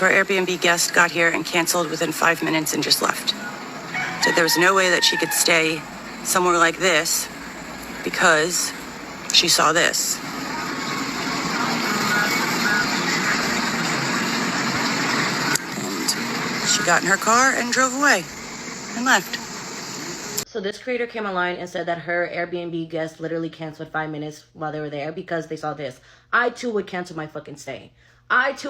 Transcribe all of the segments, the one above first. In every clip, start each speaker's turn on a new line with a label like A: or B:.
A: So our Airbnb guest got here and canceled within 5 minutes and just left. So there was no way that she could stay somewhere like this because she saw this. And she got in her car and drove away and left.
B: So this creator came online and said that her Airbnb guest literally canceled 5 minutes while they were there because they saw this. I too would cancel my fucking stay. Because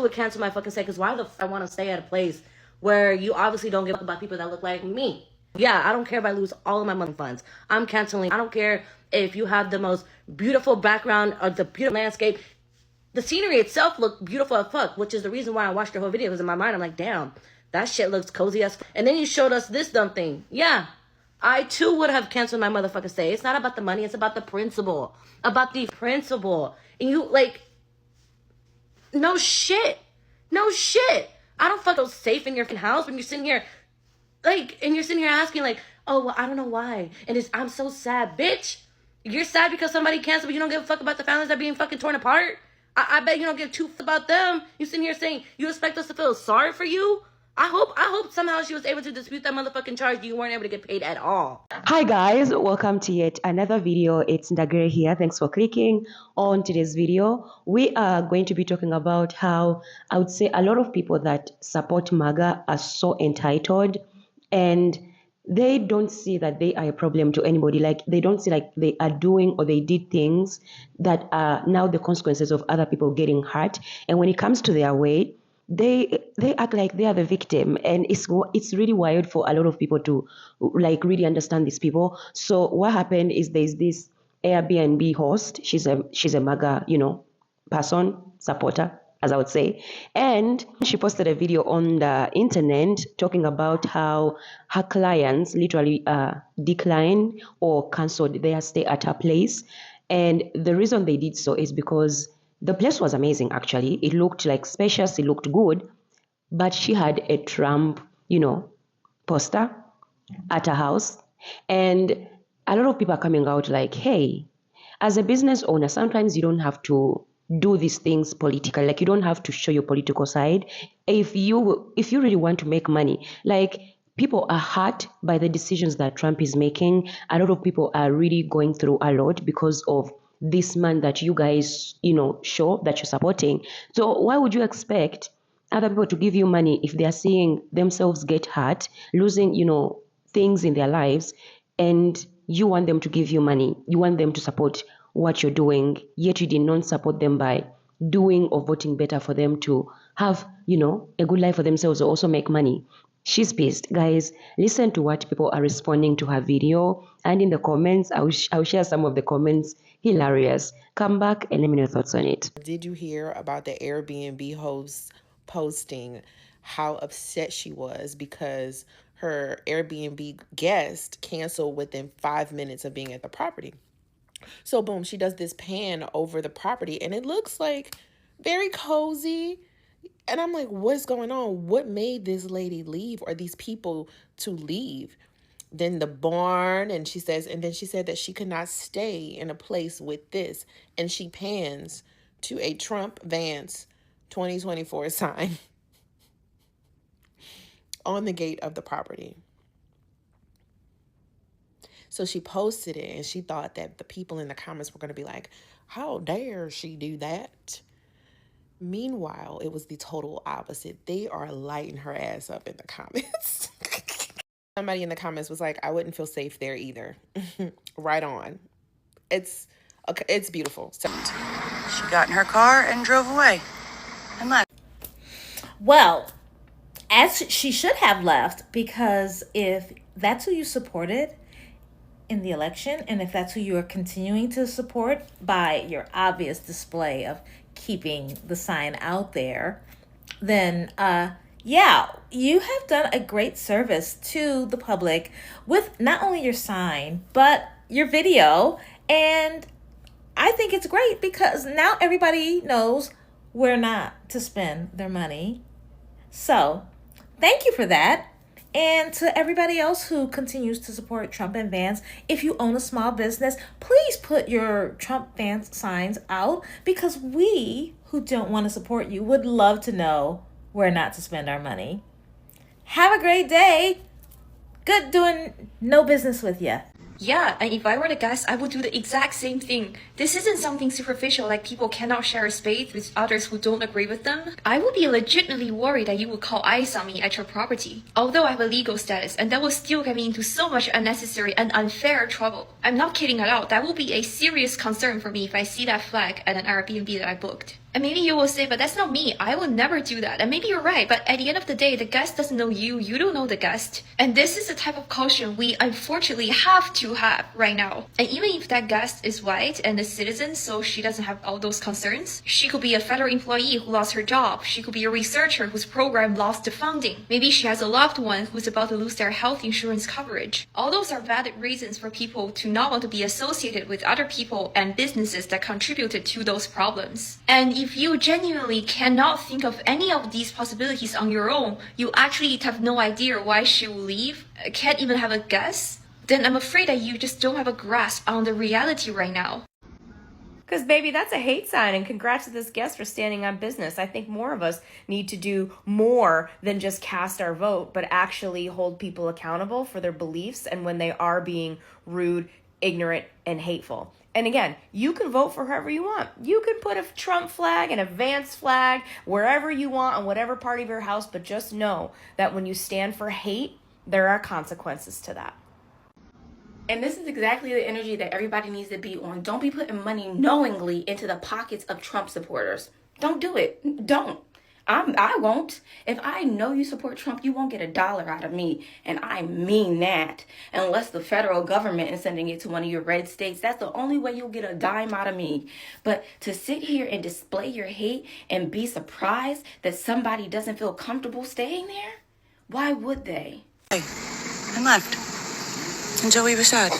B: why the fuck I want to stay at a place where you obviously don't give a fuck about people that look like me? Yeah, I don't care if I lose all of my money funds. I'm canceling. I don't care if you have the most beautiful background or the beautiful landscape. The scenery itself looked beautiful as fuck, which is the reason why I watched the whole video. Because in my mind, I'm like, damn, that shit looks cozy as fuck. And then you showed us this dumb thing. Yeah, I too would have canceled my motherfucking stay. It's not about the money. It's about the principle. And you, like, no shit. I don't feel safe in your house when you're sitting here, like, and you're sitting here asking, like, oh, well, I don't know why. And I'm so sad. Bitch, you're sad because somebody canceled, but you don't give a fuck about the families that are being fucking torn apart? I bet you don't give two fucks about them. You sitting here saying you expect us to feel sorry for you? I hope somehow she was able to dispute that motherfucking charge. You weren't able to get paid at all.
C: Hi guys, welcome to yet another video. It's Ndagire here. Thanks for clicking on today's video. We are going to be talking about how I would say a lot of people that support MAGA are so entitled and they don't see that they are a problem to anybody. Like, they don't see like they are doing or they did things that are now the consequences of other people getting hurt. And when it comes to their way, they act like they are the victim, and it's really wild for a lot of people to like really understand these people. So what happened is there's this Airbnb host. She's a MAGA, person, supporter, as I would say. And she posted a video on the internet talking about how her clients literally declined or canceled their stay at her place. And the reason they did so is because the place was amazing, actually. It looked like spacious, it looked good, but she had a Trump, poster at her house. And a lot of people are coming out like, hey, as a business owner, sometimes you don't have to do these things politically. Like, you don't have to show your political side. If you really want to make money, like, people are hurt by the decisions that Trump is making. A lot of people are really going through a lot because of this man that you guys, show that you're supporting. So why would you expect other people to give you money if they are seeing themselves get hurt, losing, things in their lives, and you want them to give you money? You want them to support what you're doing, yet you did not support them by doing or voting better for them to have, a good life for themselves or also make money. She's pissed. Guys, listen to what people are responding to her video. And in the comments, I'll share some of the comments. Hilarious. Come back and let me know your thoughts on it.
D: Did you hear about the Airbnb host posting how upset she was because her Airbnb guest canceled within 5 minutes of being at the property? So boom, she does this pan over the property and it looks like very cozy. And I'm like, what's going on? What made this lady leave, or these people to leave? Then the barn, and then she said that she could not stay in a place with this. And she pans to a Trump Vance 2024 sign on the gate of the property. So she posted it and she thought that the people in the comments were going to be like, how dare she do that? Meanwhile, it was the total opposite. They are lighting her ass up in the comments. Somebody in the comments was like, I wouldn't feel safe there either. Right on. It's beautiful. So
A: She got in her car and drove away and left.
E: Well, as she should have left, because if that's who you supported in the election, and if that's who you are continuing to support by your obvious display of keeping the sign out there, then yeah, you have done a great service to the public with not only your sign but your video. And I think it's great because now everybody knows where not to spend their money. So thank you for that. And to everybody else who continues to support Trump and Vance, if you own a small business, please put your Trump Vance signs out, because we who don't want to support you would love to know where not to spend our money. Have a great day. Good doing no business with you.
F: Yeah, and if I were the guest, I would do the exact same thing. This isn't something superficial like people cannot share a space with others who don't agree with them. I would be legitimately worried that you would call ICE on me at your property. Although I have a legal status, and that will still get me into so much unnecessary and unfair trouble. I'm not kidding at all. That will be a serious concern for me if I see that flag at an Airbnb that I booked. And maybe you will say, but that's not me. I will never do that. And maybe you're right. But at the end of the day, the guest doesn't know you. You don't know the guest. And this is the type of caution we unfortunately have to have right now. And even if that guest is white and a citizen, so she doesn't have all those concerns, she could be a federal employee who lost her job. She could be a researcher whose program lost the funding. Maybe she has a loved one who's about to lose their health insurance coverage. All those are valid reasons for people to not want to be associated with other people and businesses that contributed to those problems. And if you genuinely cannot think of any of these possibilities on your own, you actually have no idea why she will leave, can't even have a guess, then I'm afraid that you just don't have a grasp on the reality right now.
B: Because, baby, that's a hate sign. And congrats to this guest for standing on business. I think more of us need to do more than just cast our vote, but actually hold people accountable for their beliefs and when they are being rude, ignorant, and hateful. And again, you can vote for whoever you want. You can put a Trump flag and a Vance flag wherever you want on whatever part of your house, but just know that when you stand for hate, there are consequences to that. And this is exactly the energy that everybody needs to be on. Don't be putting money knowingly into the pockets of Trump supporters. Don't do it. Don't. I won't. If I know you support Trump, you won't get $1 out of me. And I mean that. Unless the federal government is sending it to one of your red states. That's the only way you'll get a dime out of me. But to sit here and display your hate and be surprised that somebody doesn't feel comfortable staying there, why would they?
A: And left. And Joey was sad.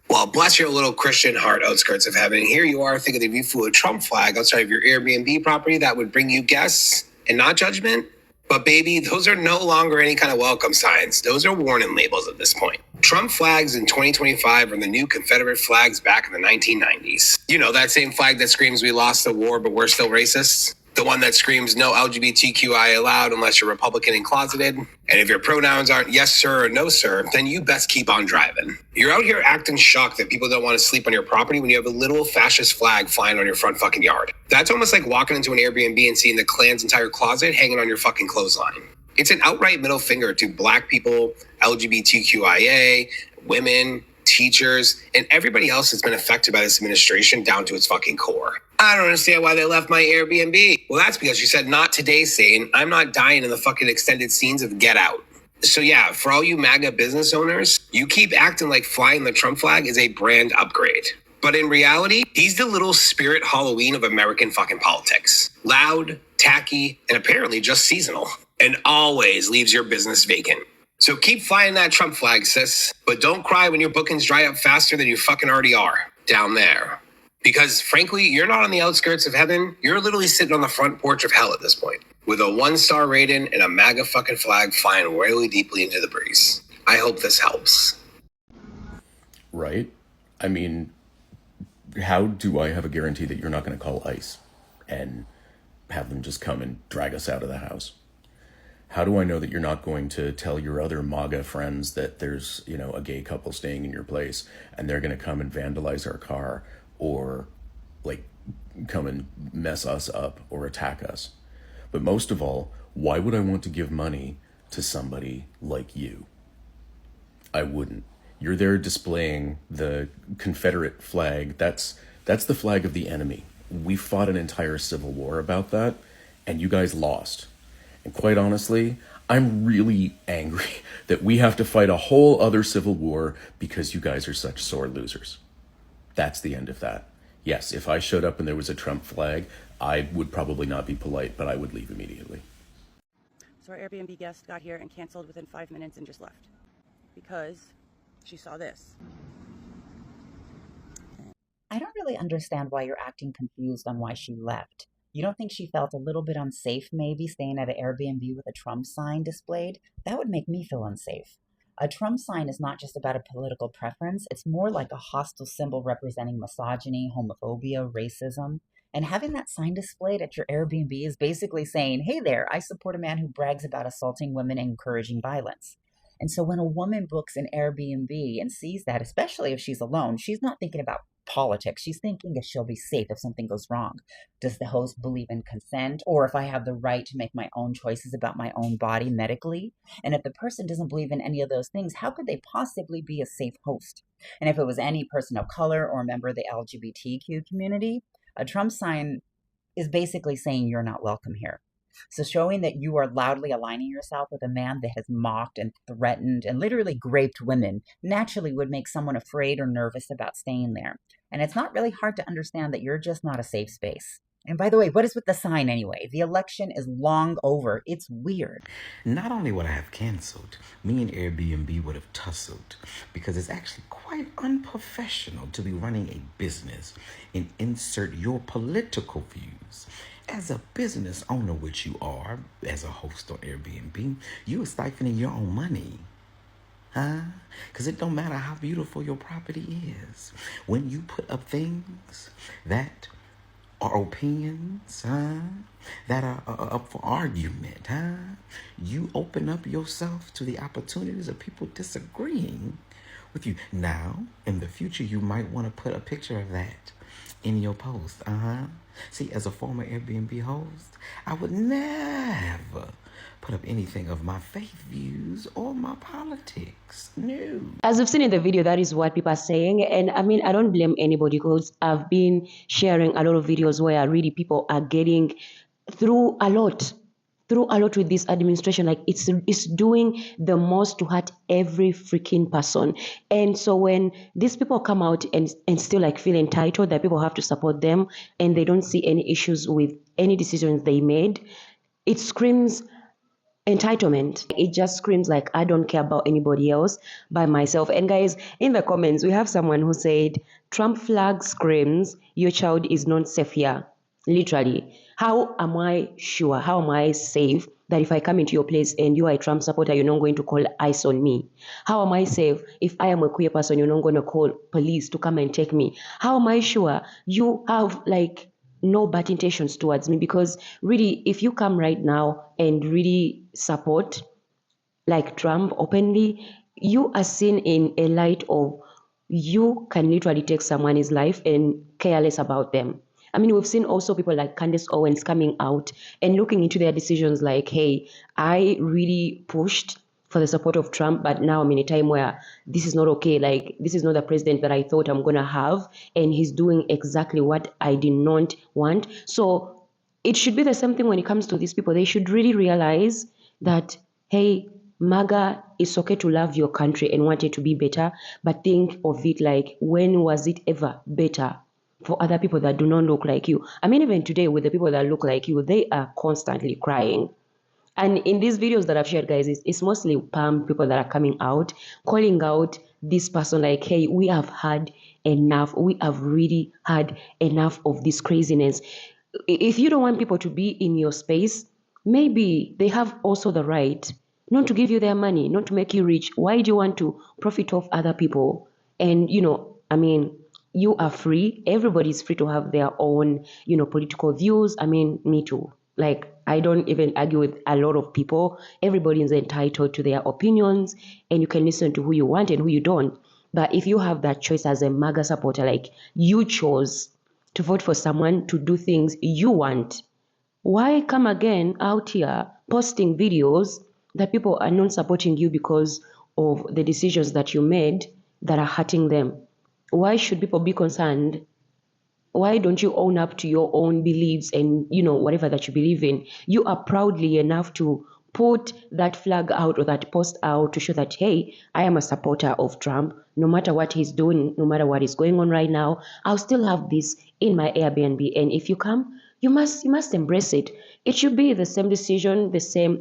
G: Well, bless your little Christian heart, outskirts of heaven. Here you are thinking if you flew a Trump flag outside of your Airbnb property, that would bring you guests and not judgment. But baby, those are no longer any kind of welcome signs. Those are warning labels at this point. Trump flags in 2025 are the new Confederate flags back in the 1990s. You know, that same flag that screams we lost the war, but we're still racists. The one that screams no LGBTQI allowed unless you're Republican and closeted. And if your pronouns aren't yes, sir, or no, sir, then you best keep on driving. You're out here acting shocked that people don't want to sleep on your property when you have a little fascist flag flying on your front fucking yard. That's almost like walking into an Airbnb and seeing the Klan's entire closet hanging on your fucking clothesline. It's an outright middle finger to Black people, LGBTQIA, women, teachers, and everybody else that's been affected by this administration down to its fucking core. I don't understand why they left my Airbnb. Well, that's because you said, not today, Satan. I'm not dying in the fucking extended scenes of Get Out. So yeah, for all you MAGA business owners, you keep acting like flying the Trump flag is a brand upgrade. But in reality, he's the little spirit Halloween of American fucking politics. Loud, tacky, and apparently just seasonal. And always leaves your business vacant. So keep flying that Trump flag, sis. But don't cry when your bookings dry up faster than you fucking already are down there. Because frankly, you're not on the outskirts of heaven. You're literally sitting on the front porch of hell at this point. With a 1-star rating and a MAGA fucking flag flying really deeply into the breeze. I hope this helps.
H: Right? I mean, how do I have a guarantee that you're not going to call ICE and have them just come and drag us out of the house? How do I know that you're not going to tell your other MAGA friends that there's, you know, a gay couple staying in your place and they're going to come and vandalize our car or like come and mess us up or attack us? But most of all, why would I want to give money to somebody like you? I wouldn't. You're there displaying the Confederate flag. That's the flag of the enemy. We fought an entire civil war about that, and you guys lost. And quite honestly, I'm really angry that we have to fight a whole other civil war because you guys are such sore losers. That's the end of that. Yes, if I showed up and there was a Trump flag, I would probably not be polite, but I would leave immediately.
A: So our Airbnb guest got here and canceled within 5 minutes and just left because she saw this.
I: I don't really understand why you're acting confused on why she left. You don't think she felt a little bit unsafe maybe staying at an Airbnb with a Trump sign displayed? That would make me feel unsafe. A Trump sign is not just about a political preference, it's more like a hostile symbol representing misogyny, homophobia, racism. And having that sign displayed at your Airbnb is basically saying, hey there, I support a man who brags about assaulting women and encouraging violence. And so when a woman books an Airbnb and sees that, especially if she's alone, she's not thinking about politics. She's thinking if she'll be safe if something goes wrong. Does the host believe in consent? Or if I have the right to make my own choices about my own body medically? And if the person doesn't believe in any of those things, how could they possibly be a safe host? And if it was any person of color or a member of the LGBTQ community, a Trump sign is basically saying you're not welcome here. So showing that you are loudly aligning yourself with a man that has mocked and threatened and literally raped women naturally would make someone afraid or nervous about staying there. And it's not really hard to understand that you're just not a safe space. And by the way, what is with the sign anyway? The election is long over. It's weird.
J: Not only would I have canceled, me and Airbnb would have tussled because it's actually quite unprofessional to be running a business and insert your political views. As a business owner, which you are, as a host on Airbnb, you are siphoning your own money. Huh? Because it don't matter how beautiful your property is. When you put up things that are opinions, that are up for argument, you open up yourself to the opportunities of people disagreeing with you. Now, in the future, you might want to put a picture of that in your post, See, as a former Airbnb host, I would never put up anything of my faith views or my politics. No.
C: As we've seen in the video, that is what people are saying. And I mean, I don't blame anybody because I've been sharing a lot of videos where really people are getting through a lot with this administration. Like it's doing the most to hurt every freaking person. And so when these people come out and still like feel entitled that people have to support them and they don't see any issues with any decisions they made, it screams entitlement. It just screams like I don't care about anybody else by myself. And guys, in the comments we have someone who said Trump flag screams your child is not safe here. Literally, how am I sure, how am I safe that if I come into your place and you are a Trump supporter, you're not going to call ICE on me? How am I safe if I am a queer person, you're not going to call police to come and take me? How am I sure you have like no bad intentions towards me? Because really, if you come right now and really support like Trump openly, you are seen in a light of you can literally take someone's life and care less about them. I mean, we've seen also people like Candace Owens coming out and looking into their decisions like, hey, I really pushed for the support of Trump, but now I'm in a time where this is not okay. Like, this is not the president that I thought I'm going to have, and he's doing exactly what I did not want. So it should be the same thing when it comes to these people. They should really realize that, hey, MAGA, it's okay to love your country and want it to be better, but think of it like, when was it ever better for other people that do not look like you? I mean, even today with the people that look like you, they are constantly crying. And in these videos that I've shared, guys, it's mostly palm people that are coming out, calling out this person like, hey, we have had enough. We have really had enough of this craziness. If you don't want people to be in your space, maybe they have also the right not to give you their money, not to make you rich. Why do you want to profit off other people? And, I mean, you are free. Everybody's free to have their own, political views. I mean, me too. Like, I don't even argue with a lot of people. Everybody is entitled to their opinions, and you can listen to who you want and who you don't. But if you have that choice as a MAGA supporter, like you chose to vote for someone to do things you want, why come again out here posting videos that people are not supporting you because of the decisions that you made that are hurting them? Why should people be concerned? Why don't you own up to your own beliefs and, whatever that you believe in? You are proudly enough to put that flag out or that post out to show that, hey, I am a supporter of Trump. No matter what he's doing, no matter what is going on right now, I'll still have this in my Airbnb. And if you come, you must embrace it. It should be the same decision, the same,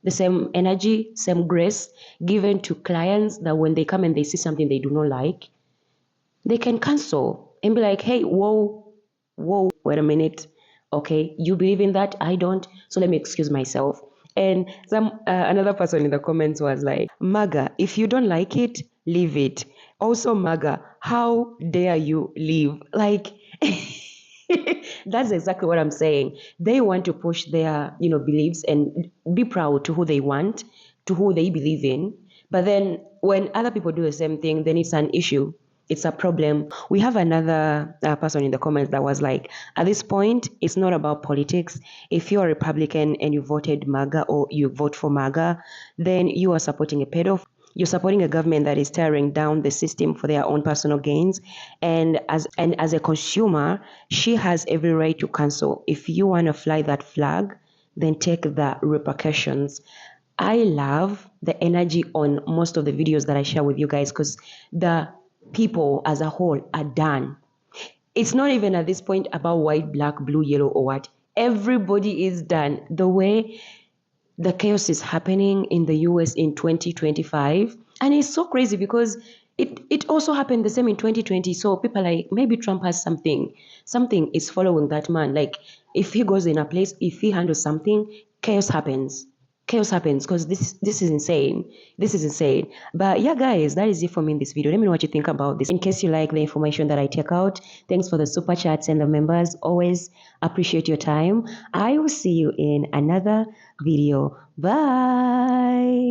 C: the same energy, same grace given to clients that when they come and they see something they do not like, they can cancel and be like, hey, whoa, wait a minute. Okay, you believe in that? I don't. So let me excuse myself. And another person in the comments was like, MAGA, if you don't like it, leave it. Also, MAGA, how dare you leave? Like, That's exactly what I'm saying. They want to push their, beliefs and be proud to who they want, to who they believe in. But then when other people do the same thing, then it's an issue. It's a problem. We have another person in the comments that was like, at this point, it's not about politics. If you're a Republican and you voted MAGA or you vote for MAGA, then you are supporting a pedophile. You're supporting a government that is tearing down the system for their own personal gains. And as a consumer, she has every right to cancel. If you want to fly that flag, then take the repercussions. I love the energy on most of the videos that I share with you guys because the people as a whole are done. It's not even at this point about white, black, blue, yellow, or what. Everybody is done. The way the chaos is happening in the US in 2025. And it's so crazy because it also happened the same in 2020. So people are like, maybe Trump has something is following that man. Like if he goes in a place, if he handles something, chaos happens. Chaos happens because this is insane. This is insane. But yeah, guys, that is it for me in this video. Let me know what you think about this. In case you like the information that I take out, thanks for the super chats and the members. Always appreciate your time. I will see you in another video. Bye.